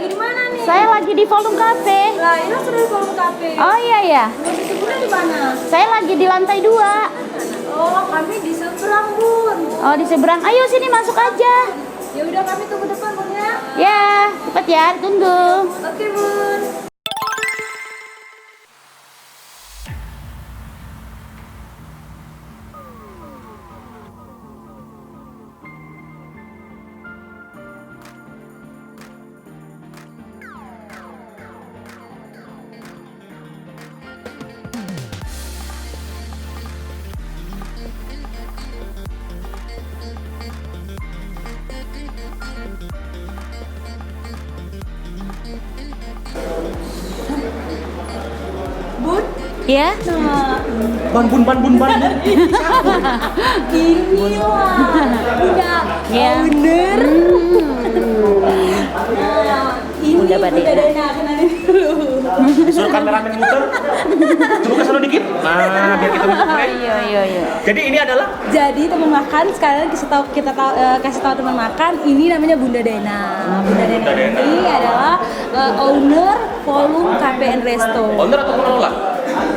lagi di mana nih? Saya lagi di Volume Cafe. Lah, ini sudah di Volume Cafe. Oh iya ya. Bunda di mana? Saya lagi di lantai 2. Oh, kami di seberang, Bun. Oh, di seberang. Ayo sini masuk aja. Ya udah, kami tunggu depan, Bun ya. Ya, cepat ya, tunggu. Oke, Bun. Bun, Ya. nah, Ban. ini lah. Udah Ya. owner. Nah, ini Bunda Badena. Badena, kenalin dulu. Disuruh kameramen muter. Coba ke sana dikit. Nah, biar kita bisa play. Iya. Jadi ini adalah Jadi teman makan sekalian kasih tahu teman makan ini namanya Bunda Dena. Bunda Dena ini adalah owner Volume Cafe and Resto. owner atau pengelola?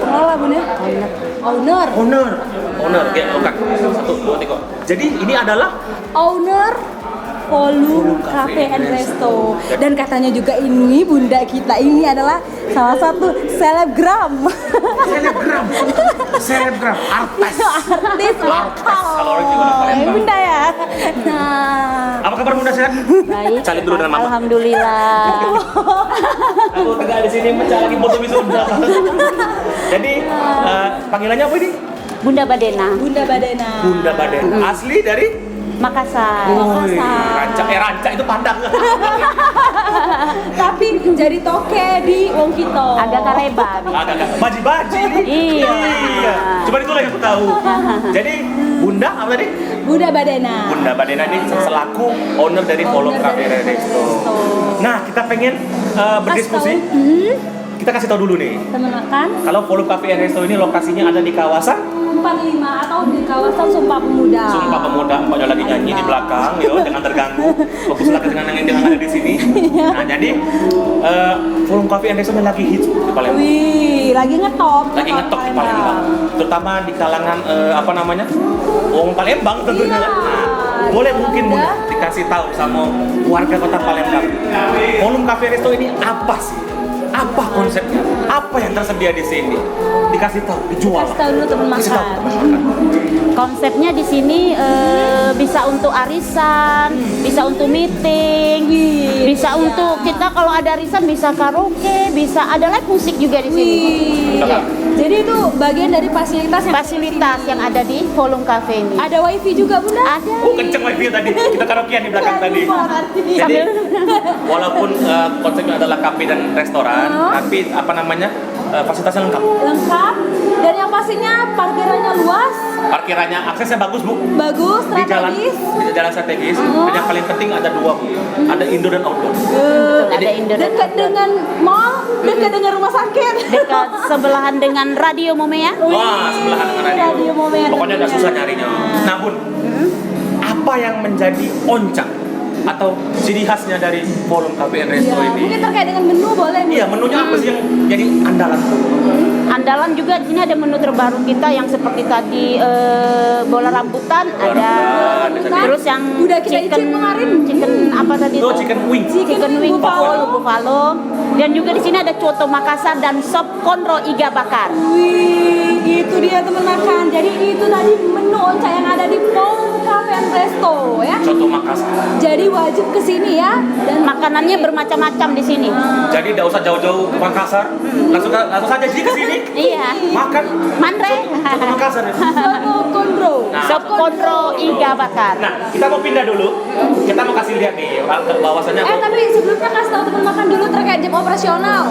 Pengelola Bunda. Owner. Owner. Oke, oke. 1, 2, 3. Jadi ini adalah Owner Volume Cafe and Resto. Dan katanya juga ini Bunda kita ini adalah salah satu selebgram. selebgram artis. Artis lokal. Kalau orang juga udah Palembang. Bunda ya. Nah, Apa kabar Bunda sehat? Baik. Salim dulu dengan Mama. Alhamdulillah. Aku tegak di sini mencari lagi foto wisuda. Jadi panggilannya apa ini? Bunda Badena, Bunda Badena. Bunda Badena. Asli dari Makassar. Ranca itu Padang. Tapi jadi toke di Wong Kito. Agak kareba. Agak baji-baji ini. Iya. Cuma itu yang aku tahu. Jadi Bunda apa tadi? Bunda Badena. Bunda Badena ini selaku owner dari Volume Cafe and Resto. Nah, kita pengen berdiskusi. Kita kasih tahu dulu nih. Teman makan Kalau Volume Cafe and Resto ini lokasinya ada di kawasan 45 atau di kawasan Sumpah Pemuda. Sumpah Pemuda, mbaknya lagi nyanyi di belakang, yo, jangan terganggu. Fokuslah dengan yang ada di sini. Nah, jadi Volume Cafe and Resto ini lagi hits di Palembang. Wih, lagi ngetop. Lagi ngetop di Palembang. Terutama di kalangan apa namanya? Wong Palembang tentunya. Iya. Nah, boleh mungkin Udah. dikasih tahu sama warga kota Palembang. Volume Cafe and Resto ini apa sih? Apa konsepnya? Apa yang tersedia di sini? Dikasih tahu, dijual. Kasih tahu dulu teman Kasih tahu makan. teman makan. Konsepnya di sini bisa untuk arisan, bisa untuk meeting, bisa iya. untuk kita kalau ada arisan bisa karaoke, bisa ada live musik juga di sini. Wih. Betul. Jadi itu bagian dari fasilitas yang Fasilitas yang ada di Volume Cafe ini. ada wifi juga Bunda? Ada. Oh, kenceng wifi tadi. Kita karaokean di belakang tadi. Jadi Jadi walaupun konsepnya adalah kafe dan restoran, tapi apa namanya fasilitasnya lengkap. lengkap dan yang pastinya parkirannya luas, Parkirannya aksesnya bagus bu. bagus, Di jalan strategis. strategis. Dan yang paling penting ada 2 bu. Ada indoor dan outdoor. Ada indoor dan Dekat outdoor. dengan mall, dekat dengan rumah sakit. Dekat sebelahan dengan Radio Momea. Wah, sebelahan dengan radio. Radio Momea Pokoknya agak tentunya. susah nyarinya. Nah bun, apa yang menjadi oncak atau ciri khasnya dari Volume Cafe and Resto Ya, ini? mungkin terkait dengan menu boleh. Bu? Iya, menunya apa sih yang jadi andalan? Andalan juga di sini ada menu terbaru kita yang seperti tadi bola rambutan, ada rambutan. terus yang Udah kita icip kemarin. chicken apa tadi Oh, itu? chicken wing. Chicken wing buffalo. buffalo. Dan juga di sini ada coto Makassar dan sop konro iga bakar. Wih, itu dia teman makan. Jadi itu tadi menu oncak yang ada di Volume Cafe and Resto ya. Soto Makassar. Jadi wajib kesini ya. Dan Makanannya bermacam-macam di sini. Jadi tidak usah jauh-jauh ke Makassar, langsung saja sih ke sini. Iya. Makan Manre. soto Makassar ya. Soto Kondro. Nah. Sop konro iga bakar. Nah, kita mau pindah dulu. Kita mau kasih lihat nih bahwasannya. Tapi sebelumnya kasih tahu teman makan dulu terkait jam operasional.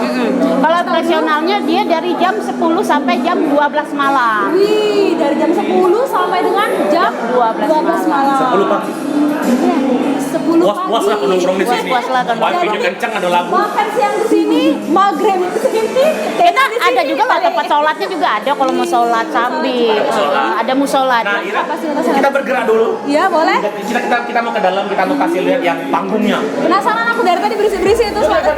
Kalau operasionalnya dia dari jam 10 sampai jam 12 malam. Wih, dari jam 10 sampai dengan jam 12 malam. 10 pagi. 10 10 Puas-puas lah nongkrong di sini. Puas-puas lah nongkrong. Wifi-nya kencang, ada lagu. Makan siang di sini, maghrib di sini. Kita ada juga lah tempat sholatnya juga ada kalau mau sholat sambil. Ada musola. Ada musola. Nah, Ira, kita bergerak dulu. Iya, boleh. Kita mau ke dalam, kita mau kasih lihat yang panggungnya. Penasaran aku dari tadi berisi-berisi itu suara.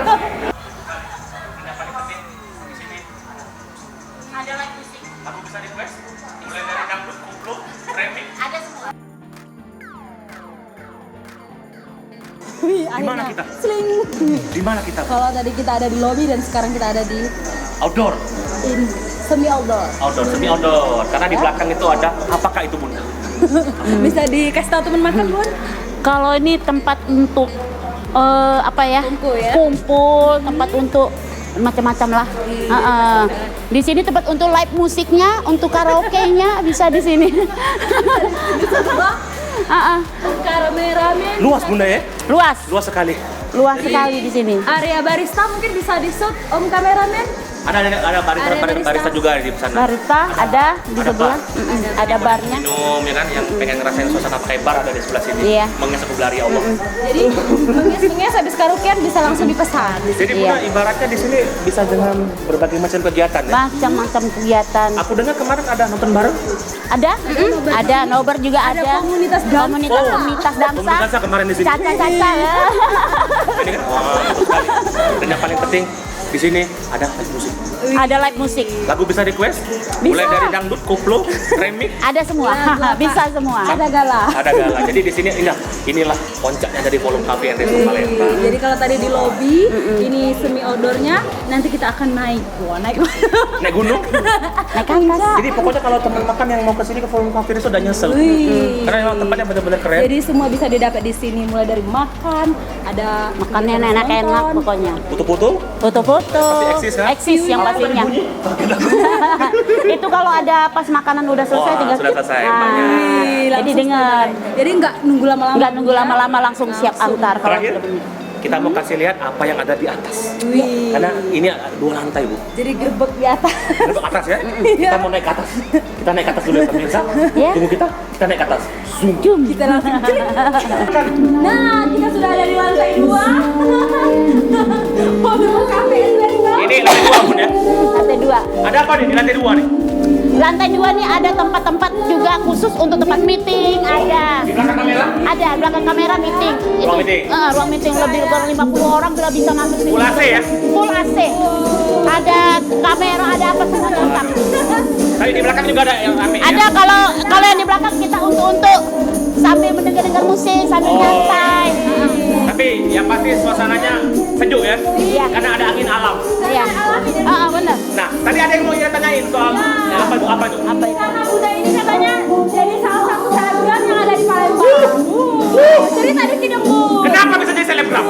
Ada live musik. Aku bisa request mulai dari dangdut, koplo, remix. Ada semua. Wih, Di mana akhirnya. kita? Sling. Di mana kita? Kalau tadi kita ada di lobby dan sekarang kita ada di Outdoor. semi outdoor. Outdoor, semi outdoor. Karena di belakang itu ada apakah itu Bunda? Bisa dikasih tahu teman makan, Bun? Kalau ini tempat untuk apa ya? Kumpul ya? Kumpul, tempat untuk macam-macam lah. Di sini tempat untuk live musiknya, untuk karaoke-nya bisa di sini. Kameramen. Luas Bunda ya? Luas, Luas sekali. luas sekali di sini. Area barista mungkin bisa di shoot Om kameramen. Ada barista. barista juga di sana. Barista ada di Ada sebelah, bar. ada barnya. Minum ya kan, yang pengen ngerasain suasana pakai bar ada di sebelah sini. Iya. Mengesap belari Allah. Jadi menges-menges habis karaokean bisa langsung dipesan. Jadi Bunda ibaratnya di sini bisa dengan berbagai macam kegiatan ya. Macam-macam kegiatan. Aku dengar kemarin ada nonton bareng. Ada, ada nobar juga Ada ada. komunitas dansa. Komunitas dansa. Komunitas dansa kemarin di sini. Caca-caca ya. Ini kan wah, betul sekali. Dan yang paling penting di sini ada live musik. Ada live musik. Lagu bisa request, mulai dari dangdut, koplo, remix, Ada semua. Bisa semua. Ada gala. ada gala. Jadi di sini inilah puncaknya dari Volume Cafe and Resto Palembang. Jadi kalau tadi di lobby, ini semi outdoornya, nanti kita akan naik. Wah, naik. Naik gunung. Naik atas. Jadi pokoknya kalau teman makan yang mau ke sini ke Volume Cafe Resto udah nyesel. Wih. Karena memang tempatnya benar-benar keren. Jadi semua bisa didapat di sini, mulai dari makan, ada Makannya enak-enak pokoknya. Foto-foto, Foto-foto. Pasti eksis, kan? Eksis yang pastinya. Itu kalau ada pas makanan udah selesai Wah, tinggal sudah selesai, Nah, banyak. Wih, jadi langsung dengar. Jadi nggak nunggu lama-lama. Nggak nunggu lama-lama langsung siap antar kalau terakhir kita mau kasih lihat apa yang ada di atas. Wih. Karena ini ada 2 lantai Bu. Jadi gerbek di atas. Ke atas ya. Kita mau naik ke atas. Kita naik ke atas dulu ya pemirsa. Ya. Tunggu kita naik ke atas. Zoom. Jum. Kita langsung klik. Nah, kita sudah ada di lantai 2. Volume Cafe and Resto. Ini lantai 2 Bun ya. Lantai 2. Ada apa nih di lantai 2 nih? Lantai 2 nih ada tempat-tempat juga khusus untuk tempat meeting, ada. Di belakang kamera. Ada belakang kamera meeting. Ruang meeting. Ruang meeting lebih dari 50 orang sudah bisa masuk sini. Full AC ya? Full AC. Ada kamera, ada apa semua lengkap. Tadi di belakang juga ada yang rame ya? Ada kalau yang di belakang kita untuk sambil mendengar musik, sambil nyantai. Tapi yang pasti suasananya sejuk ya? Iya. Karena ada angin alam. Iya. Benar. Nah, tadi ada yang mau kita tanyain soal apa itu? Apa itu? Karena Bunda ini katanya jadi salah satu selebgram yang ada di Palembang. Jadi tadi tidak Bu. Kenapa bisa jadi selebgram?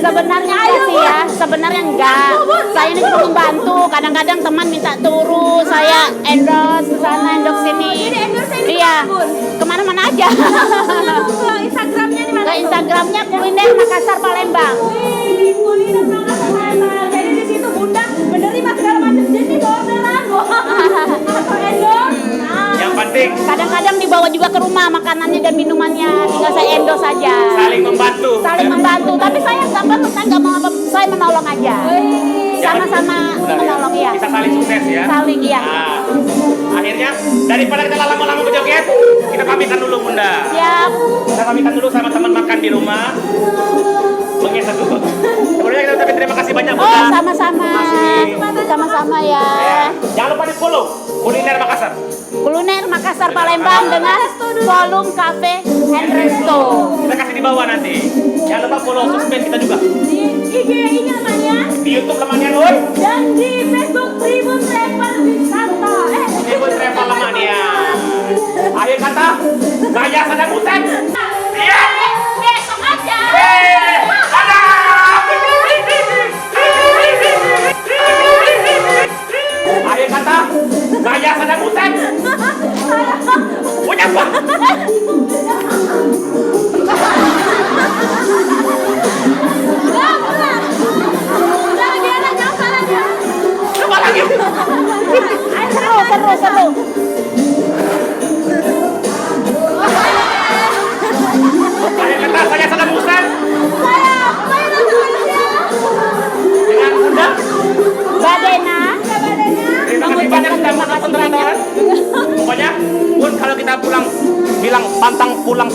Sebenarnya enggak sih ya, sebenarnya enggak. Saya ini cuma membantu. Kadang-kadang teman minta turun, saya endorse ke sana, endorse sini. Jadi endorse ini Iya. kemana, Bun? Kemana-mana aja. Ke Instagramnya di mana? Ke Instagramnya Kuliner Makassar Palembang. Wih, kuliner Makassar Palembang. Jadi di situ Bunda menerima segala macam jenis orderan atau endorse. Nah, Yang penting Kadang-kadang dibawa juga ke rumah makanannya dan minumannya, tinggal saya endorse saja. saling membantu. Saling membantu, tapi saya nggak mau apa, saya menolong aja. Sama-sama menolong ya. Bisa saling sukses ya. Saling ya. Nah, akhirnya daripada kita lama-lama berjoget, kita pamitan dulu Bunda. Siap. Kita pamitan dulu sama teman makan di rumah. Mengesat dulu. Kemudian kita ucapin terima kasih banyak Bunda. Oh, sama-sama. Sama-sama ya. Ya. Jangan lupa di follow Kuliner Makassar. Kuliner Makassar Palembang dengan Volume Cafe and Resto. Kita kasih di bawah nanti. Jangan lupa follow sosmed kita juga. di IG ini namanya Di YouTube Lemania Nur. dan di Facebook Tribun Travel Wisata. Tribun Travel Lemania. Akhir kata, saya sedang butet. Iya. Besok aja. Akhir kata, saya sedang butet. Punya apa? Coba lagi. Seru.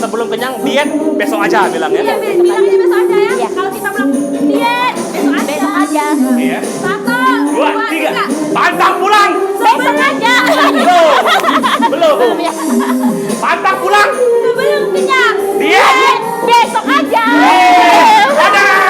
sebelum kenyang diet besok aja bilangnya. Iya, bilangnya besok aja ya. Iya. Kalau kita bilang diet, besok aja. Iya. 1, 2, 3. Pantang pulang. Besok aja. Belum. Ya. Pantang pulang. Sebelum kenyang. Diet. Besok aja. Dadah.